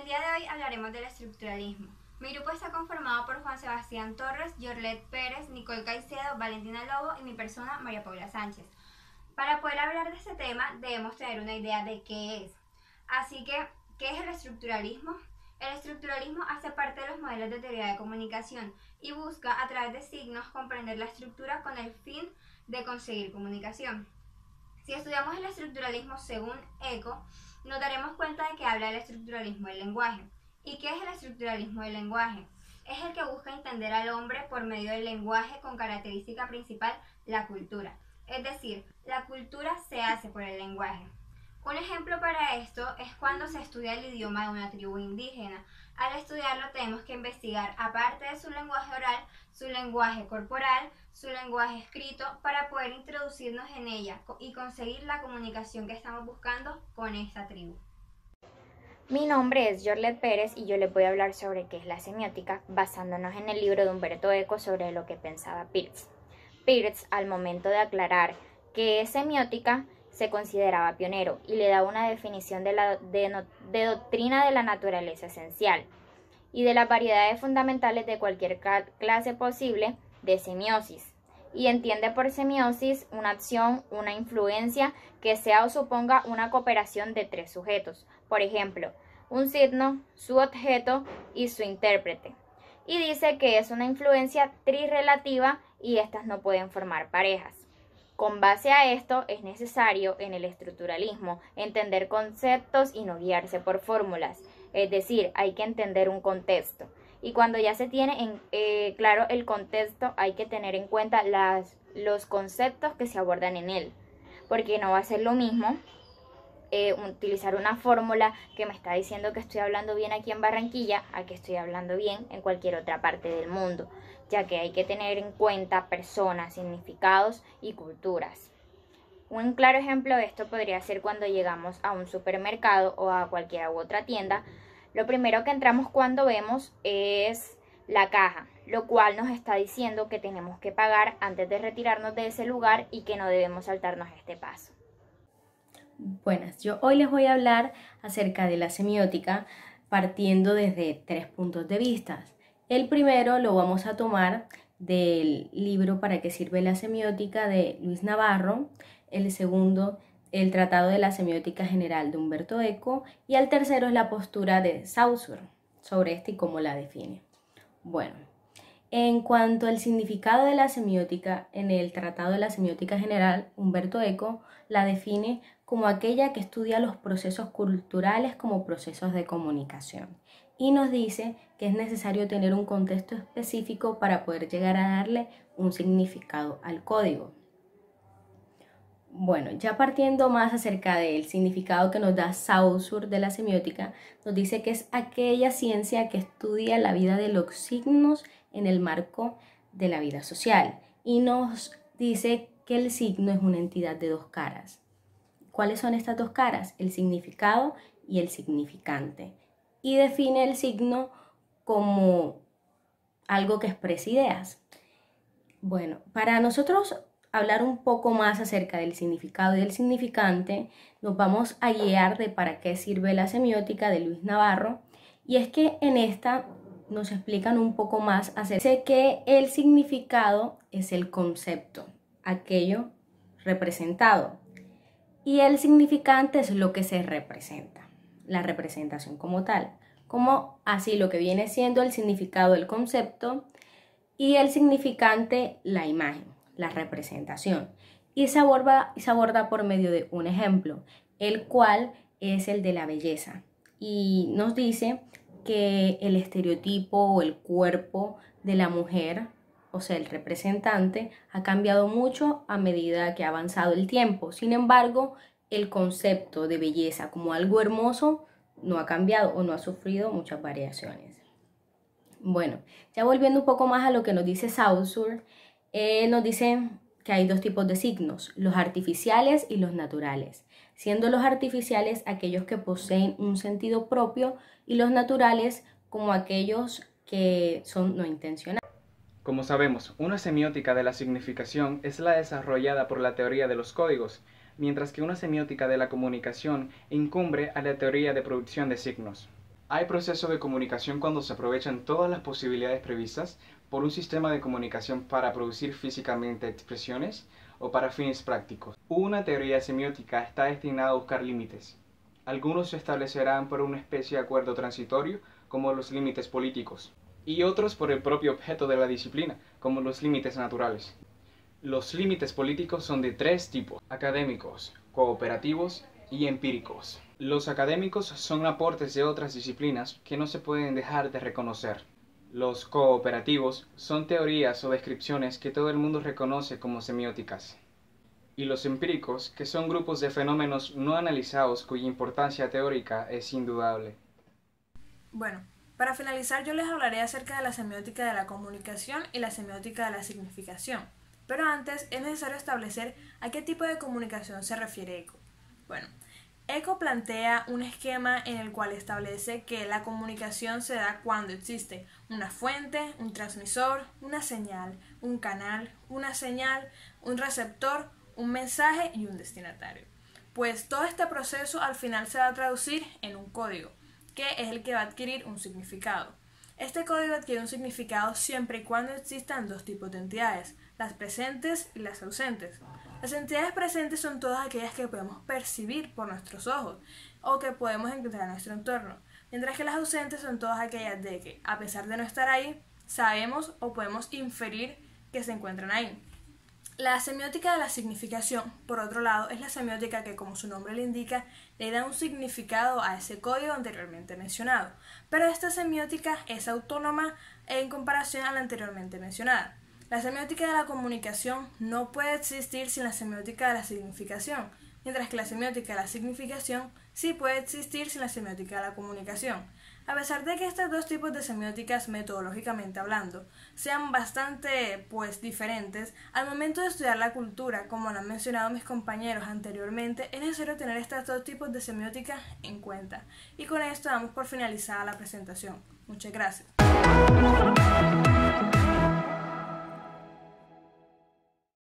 el día de hoy hablaremos del estructuralismo. Mi grupo está conformado por Juan Sebastián Torres, Yorlet Pérez, Nicole Caicedo, Valentina Lobo y mi persona, María Paula Sánchez. Para poder hablar de este tema debemos tener una idea de qué es. Así que, ¿qué es el estructuralismo? El estructuralismo hace parte de los modelos de teoría de comunicación y busca a través de signos comprender la estructura con el fin de conseguir comunicación. Si estudiamos el estructuralismo según Eco, nos daremos cuenta de que habla del estructuralismo del lenguaje. ¿Y qué es el estructuralismo del lenguaje? Es el que busca entender al hombre por medio del lenguaje con característica principal la cultura. Es decir, la cultura se hace por el lenguaje. Un ejemplo para esto es cuando se estudia el idioma de una tribu indígena. Al estudiarlo tenemos que investigar, aparte de su lenguaje oral, su lenguaje corporal, su lenguaje escrito, para poder introducirnos en ella y conseguir la comunicación que estamos buscando con esta tribu. Mi nombre es Yorlet Pérez y yo les voy a hablar sobre qué es la semiótica, basándonos en el libro de Umberto Eco sobre lo que pensaba Peirce. Peirce, al momento de aclarar qué es semiótica, se consideraba pionero y le daba una definición de doctrina de la naturaleza esencial y de las variedades fundamentales de cualquier clase posible de semiosis. Y entiende por semiosis una acción, una influencia que sea o suponga una cooperación de tres sujetos. Por ejemplo, un signo, su objeto y su intérprete. Y dice que es una influencia trirrelativa y estas no pueden formar parejas. Con base a esto es necesario en el estructuralismo entender conceptos y no guiarse por fórmulas, es decir, hay que entender un contexto. Y cuando ya se tiene claro el contexto, hay que tener en cuenta los conceptos que se abordan en él, porque no va a ser lo mismo utilizar una fórmula que me está diciendo que estoy hablando bien aquí en Barranquilla a que estoy hablando bien en cualquier otra parte del mundo, ya que hay que tener en cuenta personas, significados y culturas. Un claro ejemplo de esto podría ser cuando llegamos a un supermercado o a cualquier otra tienda. Lo primero que entramos cuando vemos es la caja, lo cual nos está diciendo que tenemos que pagar antes de retirarnos de ese lugar y que no debemos saltarnos este paso. Buenas, yo hoy les voy a hablar acerca de la semiótica partiendo desde tres puntos de vista. El primero lo vamos a tomar del libro ¿Para qué sirve la semiótica? De Luis Navarro, el segundo el Tratado de la Semiótica General de Umberto Eco y el tercero es la postura de Saussure sobre este y cómo la define. Bueno, en cuanto al significado de la semiótica, en el Tratado de la Semiótica General, Umberto Eco la define como aquella que estudia los procesos culturales como procesos de comunicación y nos dice que es necesario tener un contexto específico para poder llegar a darle un significado al código. Bueno, ya partiendo más acerca del significado que nos da Saussure de la semiótica, nos dice que es aquella ciencia que estudia la vida de los signos en el marco de la vida social y nos dice que el signo es una entidad de dos caras. ¿Cuáles son estas dos caras? El significado y el significante. Y define el signo como algo que expresa ideas. Bueno, para nosotros hablar un poco más acerca del significado y del significante, nos vamos a guiar de para qué sirve la semiótica de Luis Navarro. Y es que en esta nos explican un poco más acerca de que el significado es el concepto, aquello representado. Y el significante es lo que se representa, la representación como tal, como así lo que viene siendo el significado del concepto y el significante la imagen, la representación. Y se aborda por medio de un ejemplo, el cual es el de la belleza. Y nos dice que el estereotipo o el cuerpo de la mujer, o sea, el representante, ha cambiado mucho a medida que ha avanzado el tiempo. Sin embargo, el concepto de belleza como algo hermoso no ha cambiado o no ha sufrido muchas variaciones. Bueno, ya volviendo un poco más a lo que nos dice Saussure, nos dice que hay dos tipos de signos, los artificiales y los naturales, siendo los artificiales aquellos que poseen un sentido propio y los naturales como aquellos que son no intencionales. Como sabemos, una semiótica de la significación es la desarrollada por la teoría de los códigos, mientras que una semiótica de la comunicación incumbe a la teoría de producción de signos. Hay proceso de comunicación cuando se aprovechan todas las posibilidades previstas por un sistema de comunicación para producir físicamente expresiones o para fines prácticos. Una teoría semiótica está destinada a buscar límites. Algunos se establecerán por una especie de acuerdo transitorio, como los límites políticos, y otros por el propio objeto de la disciplina, como los límites naturales. Los límites políticos son de tres tipos: académicos, cooperativos y empíricos. Los académicos son aportes de otras disciplinas que no se pueden dejar de reconocer. Los cooperativos son teorías o descripciones que todo el mundo reconoce como semióticas. Y los empíricos, que son grupos de fenómenos no analizados cuya importancia teórica es indudable. Bueno, para finalizar yo les hablaré acerca de la semiótica de la comunicación y la semiótica de la significación. Pero antes es necesario establecer a qué tipo de comunicación se refiere Eco. Bueno, Eco plantea un esquema en el cual establece que la comunicación se da cuando existe una fuente, un transmisor, una señal, un canal, una señal, un receptor, un mensaje y un destinatario. Pues todo este proceso al final se va a traducir en un código, que es el que va a adquirir un significado. Este código adquiere un significado siempre y cuando existan dos tipos de entidades, las presentes y las ausentes. Las entidades presentes son todas aquellas que podemos percibir por nuestros ojos o que podemos encontrar en nuestro entorno, mientras que las ausentes son todas aquellas de que, a pesar de no estar ahí, sabemos o podemos inferir que se encuentran ahí. La semiótica de la significación, por otro lado, es la semiótica que, como su nombre le indica, le da un significado a ese código anteriormente mencionado, pero esta semiótica es autónoma en comparación a la anteriormente mencionada. La semiótica de la comunicación no puede existir sin la semiótica de la significación, mientras que la semiótica de la significación sí puede existir sin la semiótica de la comunicación. A pesar de que estos dos tipos de semióticas, metodológicamente hablando, sean bastante diferentes, al momento de estudiar la cultura, como lo han mencionado mis compañeros anteriormente, es necesario tener estos dos tipos de semiótica en cuenta. Y con esto damos por finalizada la presentación. Muchas gracias.